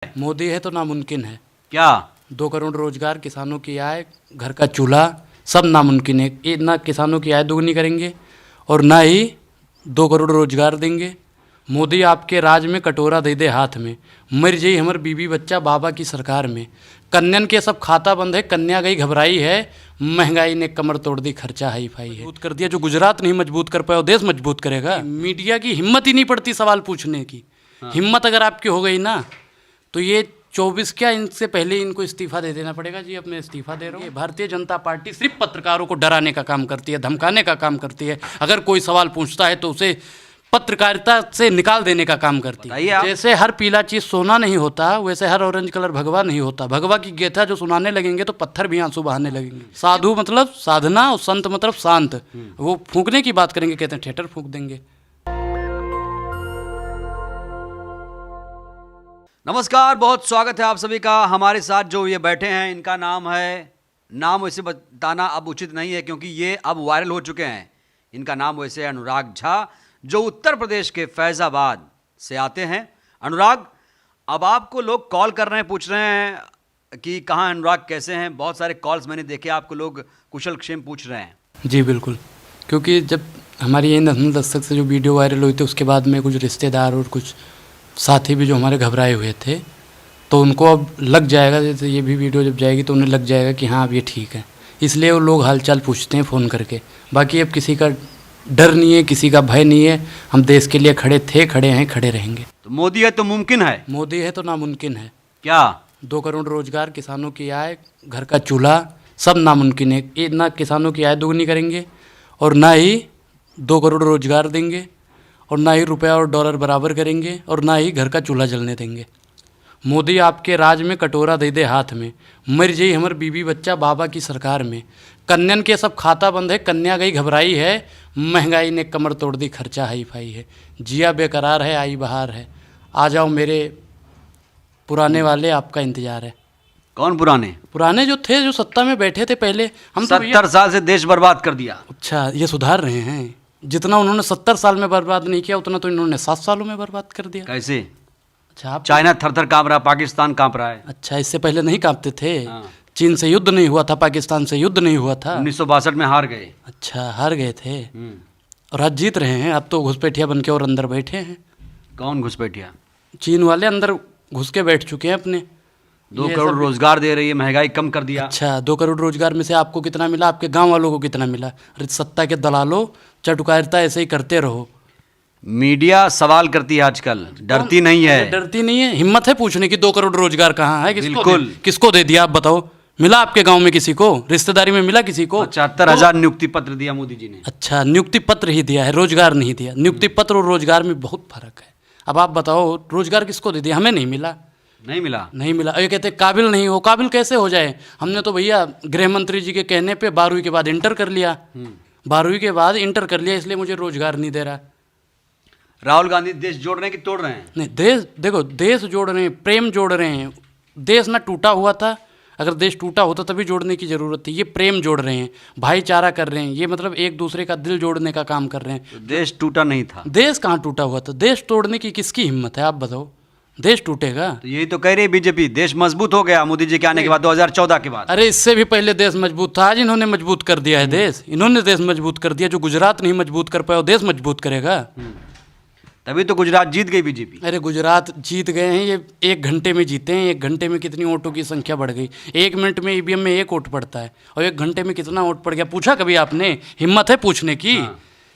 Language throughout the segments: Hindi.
मोदी है तो नामुमकिन है। क्या? 2 करोड़ रोजगार, किसानों की आय, घर का चूल्हा, सब नामुमकिन है। ये ना किसानों की आय दोगुनी करेंगे और ना ही 2 करोड़ रोजगार देंगे। मोदी आपके राज में कटोरा दे दे हाथ में, मर जाई हमर बीबी बच्चा बाबा की सरकार में। कन्यन के सब खाता बंद है, कन्या गई घबराई है, महंगाई ने कमर तोड़ दी, खर्चा हाई फाई है। मजबूत कर दिया, जो गुजरात नहीं मजबूत कर पाया वो देश मजबूत करेगा। मीडिया की हिम्मत ही नहीं पड़ती सवाल पूछने की। हिम्मत अगर आपकी हो गई ना तो ये 24 क्या, इनसे पहले इनको इस्तीफा दे देना पड़ेगा जी। अब मैं इस्तीफा दे रहा हूँ। भारतीय जनता पार्टी सिर्फ पत्रकारों को डराने का काम करती है, धमकाने का काम करती है। अगर कोई सवाल पूछता है तो उसे पत्रकारिता से निकाल देने का काम करती है। जैसे हर पीला चीज सोना नहीं होता, वैसे हर ऑरेंज कलर भगवा नहीं होता। भगवा की गेथा जो सुनाने लगेंगे तो पत्थर भी आंसू बहाने लगेंगे। साधु मतलब साधना और संत मतलब शांत। वो फूंकने की बात करेंगे, कहते हैं थिएटर फूंक देंगे। नमस्कार, बहुत स्वागत है आप सभी का। हमारे साथ जो ये बैठे हैं इनका नाम है, नाम वैसे बताना अब उचित नहीं है क्योंकि ये अब वायरल हो चुके हैं। इनका नाम वैसे है अनुराग झा, जो उत्तर प्रदेश के फैजाबाद से आते हैं। अनुराग, अब आपको लोग कॉल कर रहे हैं, पूछ रहे हैं कि कहाँ अनुराग, कैसे हैं। बहुत सारे कॉल्स मैंने देखे, आपको लोग कुशल क्षेम पूछ रहे हैं। जी बिल्कुल, क्योंकि जब हमारी ये नस्ल दस्तक से जो वीडियो वायरल हुई थी उसके बाद में कुछ रिश्तेदार और कुछ साथी भी जो हमारे घबराए हुए थे, तो उनको अब लग जाएगा, जैसे ये भी वीडियो जब जाएगी तो उन्हें लग जाएगा कि हाँ अब ये ठीक है। इसलिए वो लोग हालचाल पूछते हैं फ़ोन करके। बाकी अब किसी का डर नहीं है, किसी का भय नहीं है। हम देश के लिए खड़े थे, खड़े हैं, खड़े रहेंगे। तो मोदी है तो मुमकिन है। मोदी है तो नामुमकिन है। क्या? 2 करोड़ रोजगार, किसानों की आय, घर का चूल्हा, सब नामुमकिन है। ये ना किसानों की आय दोगुनी करेंगे और ना ही 2 करोड़ रोजगार देंगे और ना ही रुपया और डॉलर बराबर करेंगे और ना ही घर का चूल्हा जलने देंगे। मोदी आपके राज में कटोरा दे दे हाथ में, मर जाई हमर बीबी बच्चा बाबा की सरकार में। कन्यन के सब खाता बंद है, कन्या गई घबराई है, महंगाई ने कमर तोड़ दी, खर्चा हाई फाई है। जिया बेकरार है, आई बहार है। आ जाओ मेरे पुराने वाले, आपका इंतजार है। कौन पुराने? पुराने जो थे, जो सत्ता में बैठे थे पहले। हम 70 साल से देश बर्बाद कर दिया। अच्छा, ये सुधार रहे हैं। जितना उन्होंने 70 साल में बर्बाद नहीं किया उतना तो इन्होंने 7 सालों में बर्बाद कर दिया। कैसे? अच्छा, आप चाइना थर थर कांप रहा, पाकिस्तान कांप रहा है। अच्छा, इससे पहले नहीं कांपते थे? हाँ। चीन से युद्ध नहीं हुआ था, पाकिस्तान से युद्ध नहीं हुआ था। 1962 में हार गए। अच्छा, हार गए थे और आज जीत रहे हैं। अब तो घुसपैठिया बन के और अंदर बैठे हैं। कौन घुसपैठिया? चीन वाले अंदर घुस के बैठ चुके हैं अपने। 2 करोड़ रोजगार दे रही है, महंगाई कम कर दिया। अच्छा, 2 करोड़ रोजगार में से आपको कितना मिला, आपके गांव वालों को कितना मिला? अरे सत्ता के दलालों, चटुकारिता ऐसे ही करते रहो। मीडिया सवाल करती है आजकल, डरती नहीं है। डरती नहीं है, हिम्मत है पूछने की 2 करोड़ रोजगार कहाँ है? बिल्कुल। किसको दे दिया आप बताओ? मिला आपके गांव में किसी को? रिश्तेदारी में मिला किसी को? 75,000 नियुक्ति पत्र दिया मोदी जी ने। अच्छा, नियुक्ति पत्र ही दिया है, रोजगार नहीं दिया। नियुक्ति पत्र और रोजगार में बहुत फर्क है। अब आप बताओ, रोजगार किसको दे दिया? हमें नहीं मिला। नहीं मिला? नहीं मिला। ये कहते काबिल नहीं हो। काबिल कैसे हो जाए? हमने तो भैया गृह मंत्री जी के कहने पे 12वीं के बाद इंटर कर लिया। 12वीं के बाद इंटर कर लिया, इसलिए मुझे रोजगार नहीं दे रहा। राहुल गांधी देश जोड़ रहे हैं कि तोड़ रहे हैं? नहीं, देश देखो, देश जोड़ रहे हैं, प्रेम जोड़ रहे हैं। देश ना टूटा हुआ था, अगर देश टूटा होता तभी जोड़ने की ज़रूरत थी। ये प्रेम जोड़ रहे हैं, भाईचारा कर रहे हैं। ये मतलब एक दूसरे का दिल जोड़ने का काम कर रहे हैं। तो देश टूटा नहीं था। देश कहाँ टूटा हुआ था? देश तोड़ने की किसकी हिम्मत है? आप बताओ, देश टूटेगा? तो यही तो कह रही है बीजेपी, देश मजबूत हो गया मोदी जी के आने के बाद, 2014 के बाद। अरे इससे भी पहले देश मजबूत था। आज इन्होंने मजबूत कर दिया है देश। इन्होंने देश मजबूत कर दिया। जो गुजरात नहीं मजबूत कर पाया वो देश मजबूत करेगा। तभी तो गुजरात जीत गई बीजेपी। अरे गुजरात जीत गए हैं, ये 1 घंटे में जीते हैं। 1 घंटे में कितनी वोटों की संख्या बढ़ गई? 1 मिनट में ईवीएम में 1 वोट पड़ता है और 1 घंटे में कितना वोट पड़ गया? पूछा कभी आपने? हिम्मत है पूछने की?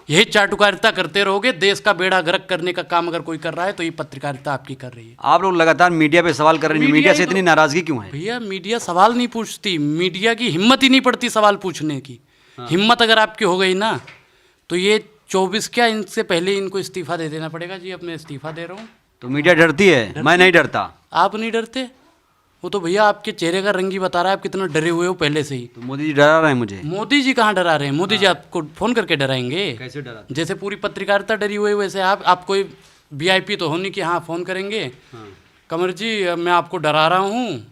यही चाटुकारिता करते रहोगे। देश का बेड़ा गर्क करने का काम अगर कोई कर रहा है तो ये पत्रकारिता आपकी कर रही है। आप लोग लगातार मीडिया पे सवाल कर रहे हैं, मीडिया से इतनी नाराजगी क्यों है? भैया मीडिया सवाल नहीं पूछती, मीडिया की हिम्मत ही नहीं पड़ती सवाल पूछने की। हिम्मत अगर आपकी हो गई ना तो ये 24 क्या, इनसे पहले इनको इस्तीफा दे देना पड़ेगा जी। अब मैं इस्तीफा दे रहा हूँ। तो मीडिया डरती है? मैं नहीं डरता। आप नहीं डरते? वो तो भैया आपके चेहरे का रंग ही बता रहा है आप कितना डरे हुए हो पहले से ही। तो मोदी जी डरा रहे हैं मुझे? मोदी जी कहाँ डरा रहे हैं? मोदी जी आपको फोन करके डराएंगे? कैसे डरा? जैसे पूरी पत्रकारिता डरी हुई वैसे आप कोई वीआईपी तो हो नहीं कि हाँ फ़ोन करेंगे, कमर जी मैं आपको डरा रहा हूँ,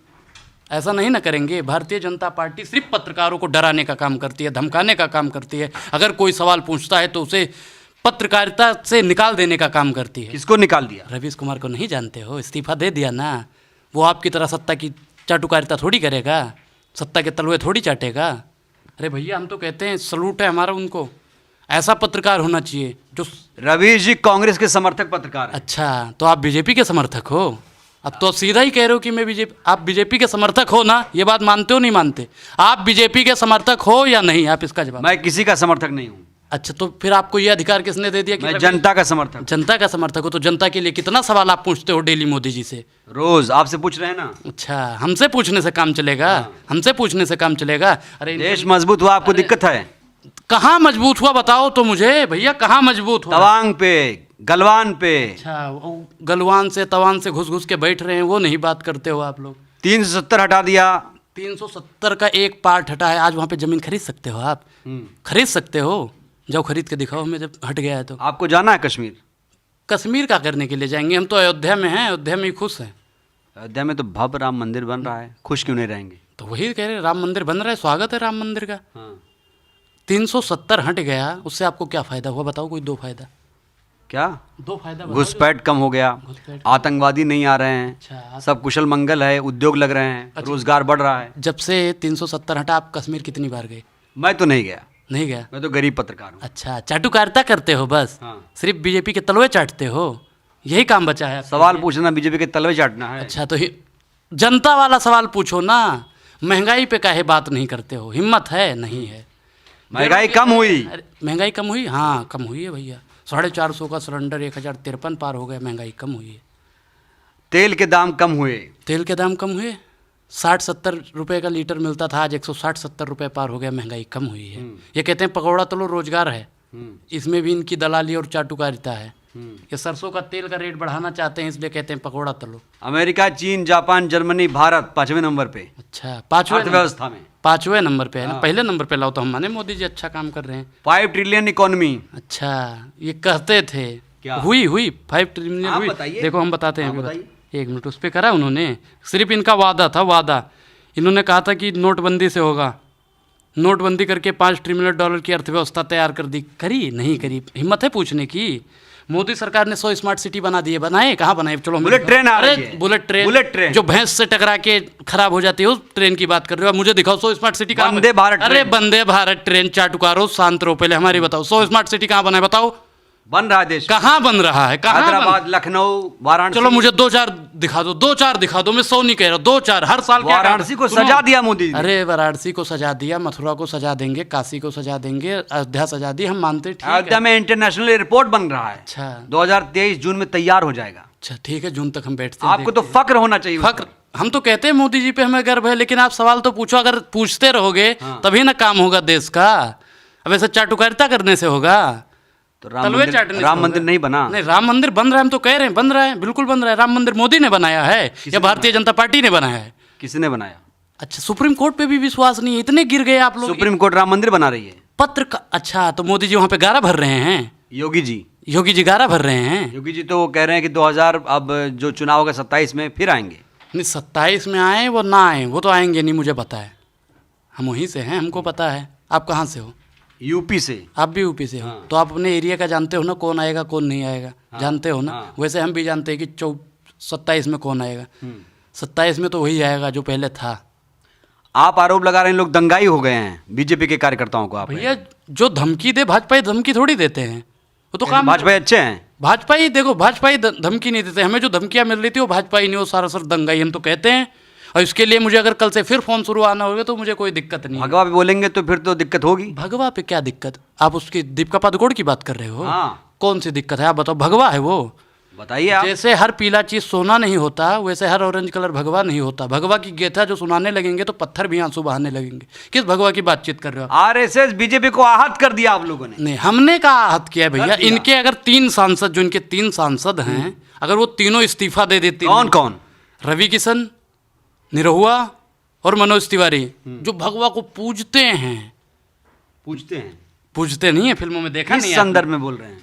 ऐसा नहीं ना करेंगे। भारतीय जनता पार्टी सिर्फ पत्रकारों को डराने का काम करती है, धमकाने का काम करती है। अगर कोई सवाल पूछता है तो उसे पत्रकारिता से निकाल देने का काम करती है। किसको निकाल दिया? रवीश कुमार को नहीं जानते हो? इस्तीफा दे दिया ना। वो आपकी तरह सत्ता की चाटुकारिता थोड़ी करेगा, सत्ता के तलवे थोड़ी चाटेगा। अरे भैया हम तो कहते हैं सलूट है हमारा उनको, ऐसा पत्रकार होना चाहिए जो। रवीश जी कांग्रेस के समर्थक पत्रकार हैं। अच्छा, तो आप बीजेपी के समर्थक हो? अब तो सीधा ही कह रहे हो कि मैं बीजेपी, आप बीजेपी के समर्थक हो ना? ये बात मानते हो नहीं मानते? आप बीजेपी के समर्थक हो या नहीं? आप इसका जवाब। मैं किसी का समर्थक नहीं हूँ। अच्छा, तो फिर आपको ये अधिकार किसने दे दिया कि मैं जनता का समर्थक हूं। जनता का समर्थक हो? तो जनता के लिए कितना सवाल आप पूछते हो डेली मोदी जी से? रोज आपसे पूछ रहे हैं ना। अच्छा, हमसे पूछने से काम चलेगा? हमसे पूछने से काम चलेगा? अरे देश मजबूत हुआ, आपको दिक्कत है? कहाँ मजबूत हुआ बताओ तो मुझे भैया, कहाँ मजबूत हुआ? तवांग पे, गलवान पे। अच्छा, वो गलवान से तवान से घुस घुस के बैठ रहे हैं, वो नहीं बात करते हो आप लोग? 370 हटा दिया। 370 का एक पार्ट हटा है, आज वहाँ पे जमीन खरीद सकते हो आप? खरीद सकते हो? जाओ खरीद के दिखाओ हमें, जब हट गया है तो। आपको जाना है कश्मीर? कश्मीर का करने के लिए जाएंगे? हम तो अयोध्या में हैं, अयोध्या में ही खुश हैं। अयोध्या में तो भव्य राम मंदिर बन रहा है, खुश क्यों नहीं रहेंगे? तो वही कह रहे, राम मंदिर बन रहा है, स्वागत है राम मंदिर का। हाँ। 370 हट गया, उससे आपको क्या फायदा हुआ बताओ? कोई दो फायदा? क्या? दो फायदा बताओ। घुसपैठ कम हो गया, घुसपैठ। आतंकवादी नहीं आ रहे हैं, अच्छा, सब कुशल मंगल है, उद्योग लग रहे हैं, रोजगार बढ़ रहा है। जब से 370 हटा, आप कश्मीर कितनी बार गए? मैं तो नहीं गया, नहीं गया? मैं तो गरीब पत्रकार हूँ। अच्छा, चाटुकारिता करते हो बस? हाँ। सिर्फ बीजेपी के तलवे चाटते हो, यही काम बचा है? सवाल पूछना बीजेपी के तलवे चाटना है? अच्छा, तो जनता वाला सवाल पूछो ना। महंगाई पे काहे बात नहीं करते हो? हिम्मत है? नहीं है। महंगाई कम हुई? अरे महंगाई कम हुई? हाँ कम हुई है भैया। 450 का सिलेंडर 1053 पार हो गया, महंगाई कम हुई है। तेल के दाम कम हुए? तेल के दाम कम हुए, 60-70 रुपए का लीटर मिलता था, आज 160-70 रुपए पार हो गया, महंगाई कम हुई है। ये कहते हैं पकौड़ा तलो रोजगार है, इसमें भी इनकी दलाली और चाटुकारिता है। ये सरसों का तेल का रेट बढ़ाना चाहते हैं, इसलिए कहते हैं पकौड़ा तलो। अमेरिका, चीन, जापान, जर्मनी, भारत 5वें नंबर पे अच्छा, पाँचवें अर्थव्यवस्था में। 5वें नंबर पे है ना? पहले नंबर पे लाओ तो हम माने मोदी जी अच्छा काम कर रहे हैं। 5 ट्रिलियन इकोनॉमी। अच्छा, ये कहते थे क्या? हुई 5 ट्रिलियन आप हुई। बताइए। देखो हम बताते हैं, आप अभी बताइए। एक मिनट उस पर करा उन्होंने, सिर्फ इनका वादा था, वादा। इन्होंने कहा था कि नोटबंदी से होगा, नोटबंदी करके $5 ट्रिलियन की अर्थव्यवस्था तैयार कर दी, करी नहीं करी? हिम्मत है पूछने की? मोदी सरकार ने 100 स्मार्ट सिटी बना दिए, बनाए? कहाँ बनाए? चलो बुलेट ट्रेन आ रही है। बुलेट ट्रेन, बुलेट जो भैंस से टकरा के खराब हो जाती है, उस ट्रेन की बात कर रहे हो? मुझे दिखाओ 100 स्मार्ट सिटी कहाँ? वंदे भारत अरे ट्रेन। वंदे भारत ट्रेन चाटुकारो, शांत रहो पहले, हमारी बताओ 100 स्मार्ट सिटी कहाँ बना है बताओ? बन रहा है देश, कहाँ बन रहा है? कहाँ हैदराबाद, लखनऊ, वाराणसी। चलो मुझे 2-4 दिखा दो, 2-4 दिखा दो, मैं 100 नहीं कह रहा, 2-4 हर साल। क्या वाराणसी को सुनो। सजा दिया मोदी जी ने। अरे वाराणसी को सजा दिया, मथुरा को सजा देंगे, काशी को सजा देंगे, अयोध्या सजा दी, हम मानते, ठीक अयोध्या है। में इंटरनेशनल एयरपोर्ट बन रहा है, अच्छा 2023 जून में तैयार हो जाएगा। अच्छा, ठीक है, जून तक हम बैठते हैं। आपको तो फक्र होना चाहिए। फक्र, हम तो कहते हैं मोदी जी पे हमें गर्व है, लेकिन आप सवाल तो पूछो। अगर पूछते रहोगे तभी ना काम होगा देश का। अब ऐसा चाटुकारिता करने से होगा? तो तलवे चाटने से राम होगा? मंदिर नहीं बना? नहीं, राम मंदिर बन रहा है, हम तो कह रहे हैं बन रहा है, बिल्कुल बन रहा है। राम मंदिर मोदी ने बनाया है या भारतीय जनता पार्टी ने बनाया है? किसने बनाया? अच्छा, सुप्रीम कोर्ट पे भी विश्वास नहीं है, इतने गिर गए आप लोग। सुप्रीम कोर्ट राम मंदिर बना रही है। पत्र का, अच्छा तो मोदी जी वहाँ पे गारा भर रहे हैं? योगी जी, योगी जी गारा भर रहे हैं? योगी जी तो वो कह रहे हैं कि 2000 अब जो चुनाव होगा 27 में फिर आएंगे। नहीं, 27 में आए वो ना आए, वो तो आएंगे नहीं, मुझे पता है, हम वहीं से हैं, हमको पता है। आप कहाँ से हो? यूपी से। आप भी यूपी से हो? तो आप अपने एरिया का जानते हो ना, कौन आएगा कौन नहीं आएगा, जानते हो ना? वैसे हम भी जानते हैं कि 27 में कौन आएगा। 27 में तो वही आएगा जो पहले था। आप आरोप लगा रहे हैं लोग दंगाई हो गए हैं बीजेपी के कार्यकर्ताओं को। आप भैया जो धमकी दे, भाजपा ही धमकी थोड़ी देते हैं, वो तो काम। भाजपा अच्छे हैं? भाजपा ही देखो, भाजपा ही धमकी नहीं देते, हमें जो धमकियां मिल रही थी वो भाजपा ही नहीं, वो सारा सर दंगाई हम तो कहते हैं। और इसके लिए मुझे अगर कल से फिर फोन शुरू आना होगा तो मुझे कोई दिक्कत नहीं है। भगवा भी बोलेंगे तो फिर तो दिक्कत होगी। भगवा पे क्या दिक्कत? आप उसकी दीपिका पादुकोण की बात कर रहे हो? हाँ। कौन सी दिक्कत है आप बताओ? भगवा है वो। बताइए आप। जैसे हर पीला चीज सोना नहीं होता, वैसे हर ऑरेंज कलर भगवा नहीं होता। भगवा की गेथा जो सुनाने लगेंगे तो पत्थर भी आंसू बहाने लगेंगे। किस भगवा की बातचीत कर रहे हो? आरएसएस बीजेपी को आहत कर दिया आप लोगों ने। नहीं, हमने कहा आहत किया है भैया। कर दिया। इनके अगर 3 सांसद, जो इनके 3 सांसद हैं, अगर वो तीनों इस्तीफा दे देते। कौन कौन? रवि किशन, निरहुआ और मनोज तिवारी, जो भगवा को पूजते हैं। पूछते हैं? पूजते नहीं है, फिल्मों में देखा किस नहीं है संदर्भ में बोल रहे हैं?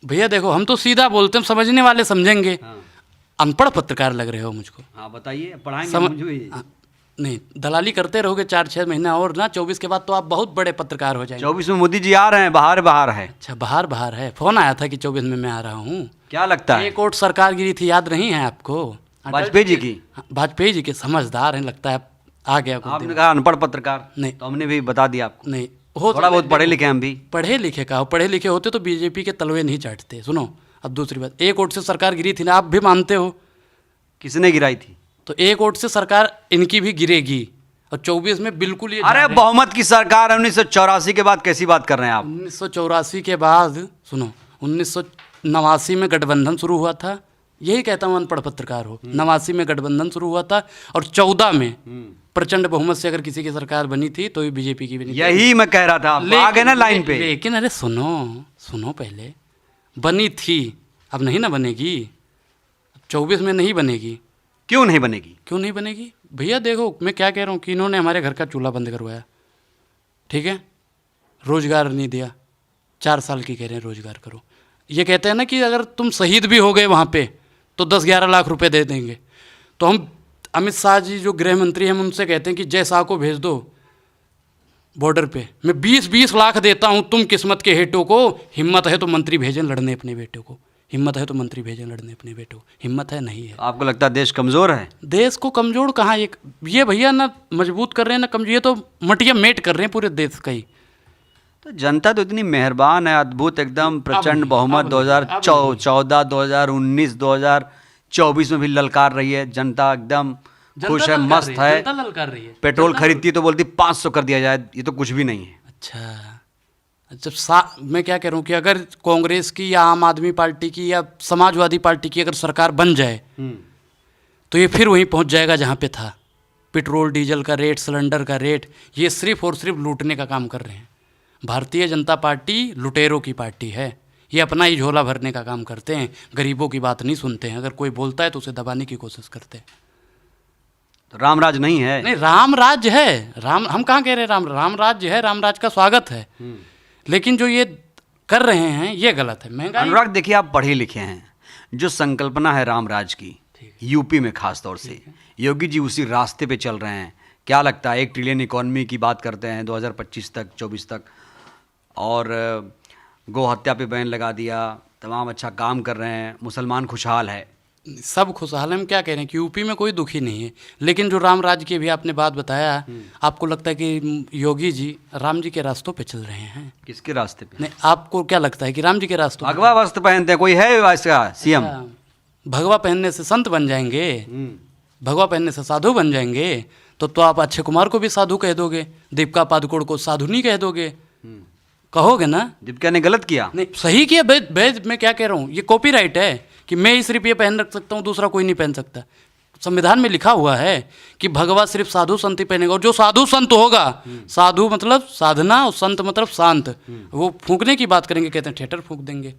भैया देखो, हम तो सीधा बोलते हैं, समझने वाले समझेंगे। अनपढ़ पत्रकार लग रहे हो मुझको। हाँ बताइए, पढ़ाएंगे मुझे भी। नहीं, दलाली करते रहोगे 4-6 महीना और ना, 24 के बाद तो आप बहुत बड़े पत्रकार हो जाएंगे। 24 में मोदी जी आ रहे हैं, बाहर है। अच्छा, बाहर है। फोन आया था कि 24 में मैं आ रहा हूँ। क्या लगता है? एक ओट सरकार गिरी थी, याद नहीं है आपको? वाजपेयी जी की? हाँ, वाजपेयी जी के समझदार हैं, लगता है आ गया कुछ आपने दिन। कहा अनपढ़ पत्रकार, नहीं। तो हमने भी बता दिया आपको। नहीं हो थोड़ा बहुत पढ़े लिखे हैं हम भी। पढ़े लिखे का हो, पढ़े लिखे होते तो बीजेपी के तलवे नहीं चाटते। सुनो, अब दूसरी बात, एक वोट से सरकार गिरी थी ना, आप भी मानते हो। किसने गिराई थी? तो एक वोट से सरकार इनकी भी गिरेगी, और 24 में बिल्कुल ये अरे बहुमत की सरकार है 1984 के बाद, कैसी बात कर रहे हैं आप? 1984 के बाद सुनो, 1989 में गठबंधन शुरू हुआ था। यही कहता हूँ अनपढ़ पत्रकार हो। 89 में गठबंधन शुरू हुआ था, और 14 में प्रचंड बहुमत से अगर किसी की सरकार बनी थी तो ये बीजेपी की बनी थी। यही मैं कह रहा था, आप आ गए ना लाइन पे। लेकिन अरे सुनो पहले, बनी थी, अब नहीं ना बनेगी, 24 में नहीं बनेगी। क्यों नहीं बनेगी? क्यों नहीं बनेगी भैया? देखो मैं क्या कह रहा हूँ कि इन्होंने हमारे घर का चूल्हा बंद करवाया, ठीक है, रोजगार नहीं दिया, 4 साल की कह रहे हैं रोजगार करो। ये कहते हैं ना कि अगर तुम शहीद भी हो गए वहाँ पे तो 10-11 लाख रुपए दे देंगे। तो हम अमित शाह जी जो गृह मंत्री हैं, हम उनसे कहते हैं कि जय शाह को भेज दो बॉर्डर पे, मैं 20-20 लाख देता हूँ तुम किस्मत के हेटों को, हिम्मत है तो मंत्री भेजें लड़ने अपने बेटों को, हिम्मत है तो मंत्री भेजें लड़ने अपने बेटों को। हिम्मत है नहीं है। आपको लगता है देश कमजोर है? देश को कमजोर कहाँ, ये भैया ना मजबूत कर रहे हैं ना कमजोर, ये तो मटिया मेट कर रहे हैं पूरे देश का ही। तो जनता तो इतनी मेहरबान है, अद्भुत, एकदम प्रचंड बहुमत। 2014, 2019, 2024 में भी ललकार रही है जनता, एकदम खुश है, मस्त है। जनता ललकार रही है। पेट्रोल खरीदती है तो बोलती 500 कर दिया जाए, ये तो कुछ भी नहीं है। अच्छा, मैं क्या कह रहा हूँ कि अगर कांग्रेस की या आम आदमी पार्टी की या समाजवादी पार्टी की अगर सरकार बन जाए तो ये फिर वहीं पहुँच जाएगा जहाँ पे था। पेट्रोल डीजल का रेट, सिलेंडर का रेट, ये सिर्फ और सिर्फ लूटने का काम कर रहे हैं। भारतीय जनता पार्टी लुटेरों की पार्टी है, ये अपना ही झोला भरने का काम करते हैं, गरीबों की बात नहीं सुनते हैं। अगर कोई बोलता है तो उसे दबाने की कोशिश करते हैं। तो राम राज नहीं है? नहीं, राम राज्य है। हम कहाँ कह रहे हैं राम राज्य है, राम राज का स्वागत है, लेकिन जो ये कर रहे हैं ये गलत है। महंगाई। अनुराग देखिए, आप पढ़े लिखे हैं, जो संकल्पना है राम राज की यूपी में खास तौर से, योगी जी उसी रास्ते पे चल रहे हैं। क्या लगता है, 1 ट्रिलियन इकॉनमी की बात करते हैं 2025 तक, 24 तक, और गौ हत्या पे बैन लगा दिया, तमाम अच्छा काम कर रहे हैं, मुसलमान खुशहाल है, सब खुशहाल है। हम क्या कह रहे हैं कि यूपी में कोई दुखी नहीं है, लेकिन जो राम राज्य की भी आपने बात बताया, आपको लगता है कि योगी जी राम जी के रास्तों पे चल रहे हैं? किसके रास्ते पे? नहीं, आपको क्या लगता है कि राम जी के रास्तों पे? भगवा वस्त्र पहनते हैं, कोई है इसका सीएम? भगवा पहनने से संत बन जाएंगे, भगवा पहनने से साधु बन जाएंगे, तो आप अक्षय कुमार को भी साधु कह दोगे, दीपिका पादुकोण को साधु नहीं कह दोगे? कहोगे ना? दीपिका ने गलत किया? नहीं, सही किया। मैं क्या कह रहा हूँ, ये कॉपीराइट है कि मैं ही सिर्फ ये पहन रख सकता हूँ, दूसरा कोई नहीं पहन सकता। संविधान में लिखा हुआ है कि भगवा सिर्फ साधु संत ही पहनेगा, और जो साधु संत होगा, साधु मतलब साधना और संत मतलब शांत, वो फूंकने की बात करेंगे, कहते हैं थिएटर फूंक देंगे।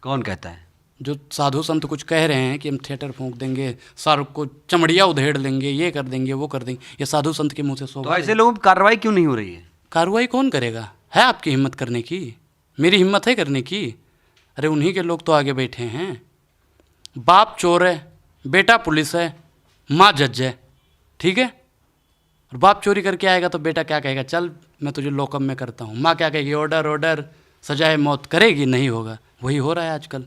कौन कहता है? जो साधु संत कुछ कह रहे हैं कि हम थिएटर फूंक देंगे, शाहरुख को चमड़िया उधेड़ लेंगे, ये कर देंगे, वो कर देंगे, ये साधु संत के मुंह से तो ऐसे लोगों पर कार्रवाई क्यों नहीं हो रही है? कार्रवाई कौन करेगा? है आपकी हिम्मत करने की? मेरी हिम्मत है करने की? अरे उन्हीं के लोग तो आगे बैठे हैं। बाप चोर है, बेटा पुलिस है, माँ जज है, ठीक है, और बाप चोरी करके आएगा तो बेटा क्या कहेगा, चल मैं तुझे लॉकअप में करता हूँ। माँ क्या कहेगी, ऑर्डर ऑर्डर, सजाए मौत, करेगी? नहीं होगा। वही हो रहा है आजकल।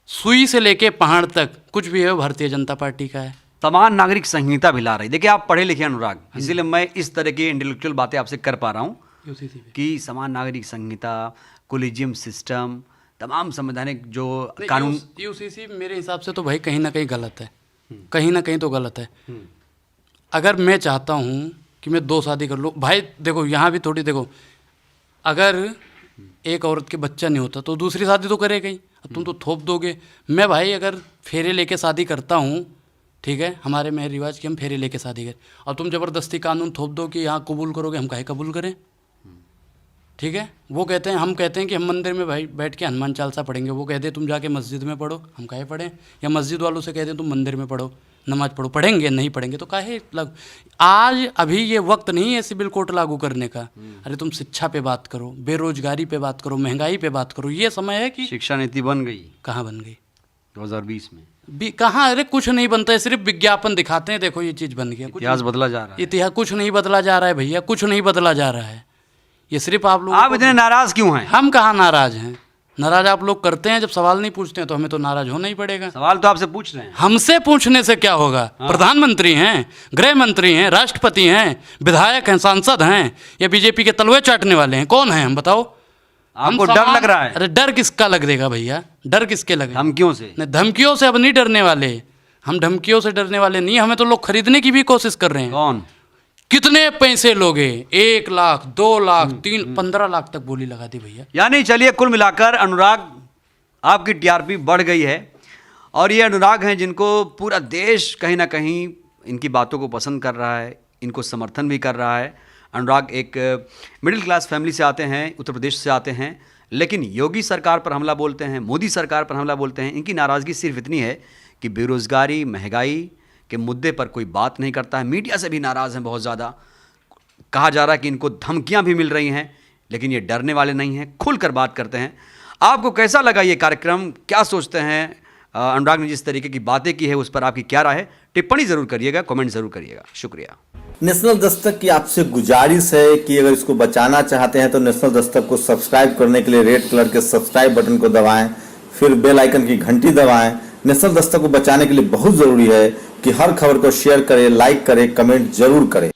सुई से लेके पहाड़ तक कुछ भी है भारतीय जनता पार्टी का है। समान नागरिक संहिता भी ला रही। देखिए, आप पढ़े लिखे अनुराग, इसीलिए मैं इस तरह की इंटेलेक्चुअल बातें आपसे कर पा रहा हूँ कि समान नागरिक संहिता, कोलिजियम सिस्टम, तमाम संवैधानिक जो कानून, यूसीसी मेरे हिसाब से तो भाई कहीं ना कहीं गलत है, कहीं ना कहीं तो गलत है। अगर मैं चाहता हूँ कि मैं 2 शादी कर लूँ, भाई देखो यहाँ भी थोड़ी देखो, अगर एक औरत के बच्चा नहीं होता तो दूसरी शादी तो करेगा ही, अब तुम तो थोप दोगे। मैं भाई अगर फेरे लेके शादी करता हूँ, ठीक है, हमारे में रिवाज कि हम फेरे लेके शादी करें, और तुम ज़बरदस्ती कानून थोप दो कि यहाँ कबूल करोगे, हम काहे कबूल करें? ठीक है, वो कहते हैं, हम कहते हैं कि हम मंदिर में भाई बैठ के हनुमान चालीसा पढ़ेंगे, वो कहते हैं तुम जाके मस्जिद में पढ़ो, हम काहे पढ़ें? या मस्जिद वालों से कहते हैं तुम मंदिर में पढ़ो, नमाज पढ़ो, पढ़ेंगे? नहीं पढ़ेंगे तो काहे आज अभी ये वक्त नहीं है सिविल कोड लागू करने का। अरे तुम शिक्षा पे बात करो, बेरोजगारी पे बात करो, महंगाई पे बात करो, ये समय है कि शिक्षा नीति बन गई। कहाँ बन गई? 2020 में कहाँ? अरे कुछ नहीं बनता है, सिर्फ विज्ञापन दिखाते हैं, देखो ये चीज़ बन गया। इतिहास बदला जा रहा है। इतिहास कुछ नहीं बदला जा रहा है भैया, कुछ नहीं बदला जा रहा है। ये सिर्फ आप लोग, आप इतने नाराज क्यों हैं? हम कहाँ नाराज हैं? नाराज आप लोग करते हैं, जब सवाल नहीं पूछते हैं तो हमें तो नाराज होना ही पड़ेगा। सवाल तो आपसे पूछ रहे हैं। हमसे पूछने से क्या होगा? प्रधानमंत्री हैं, गृह मंत्री हैं, राष्ट्रपति हैं, विधायक हैं, सांसद हैं, या बीजेपी के तलवे चाटने वाले हैं? कौन है हम बताओ? आपको डर लग रहा है? अरे डर किसका लग देगा भैया, डर किसके लगे? धमकियों से? नहीं, धमकियों से अब नहीं डरने वाले हम, धमकियों से डरने वाले नहीं। हमें तो लोग खरीदने की भी कोशिश कर रहे हैं। कौन? कितने पैसे लोगे? 1 लाख, 2 लाख, 3, 15 लाख तक बोली लगा दी भैया। यानी चलिए, कुल मिलाकर अनुराग, आपकी टीआरपी बढ़ गई है, और ये अनुराग हैं जिनको पूरा देश कहीं ना कहीं इनकी बातों को पसंद कर रहा है, इनको समर्थन भी कर रहा है। अनुराग एक मिडिल क्लास फैमिली से आते हैं, उत्तर प्रदेश से आते हैं, लेकिन योगी सरकार पर हमला बोलते हैं, मोदी सरकार पर हमला बोलते हैं। इनकी नाराज़गी सिर्फ इतनी है कि बेरोज़गारी, महंगाई के मुद्दे पर कोई बात नहीं करता है। मीडिया से भी नाराज़ हैं बहुत ज़्यादा। कहा जा रहा है कि इनको धमकियां भी मिल रही हैं, लेकिन ये डरने वाले नहीं हैं, खुलकर बात करते हैं। आपको कैसा लगा ये कार्यक्रम? क्या सोचते हैं? अनुराग ने जिस तरीके की बातें की है उस पर आपकी क्या राय है? टिप्पणी ज़रूर करिएगा, कमेंट ज़रूर करिएगा। शुक्रिया। नेशनल दस्तक की आपसे गुजारिश है कि अगर इसको बचाना चाहते हैं तो नेशनल दस्तक को सब्सक्राइब करने के लिए रेड कलर के सब्सक्राइब बटन को दबाएं, फिर बेल आइकन की घंटी दबाएं। नेशनल दस्तक को बचाने के लिए बहुत जरूरी है कि हर खबर को शेयर करें, लाइक करें, कमेंट जरूर करें।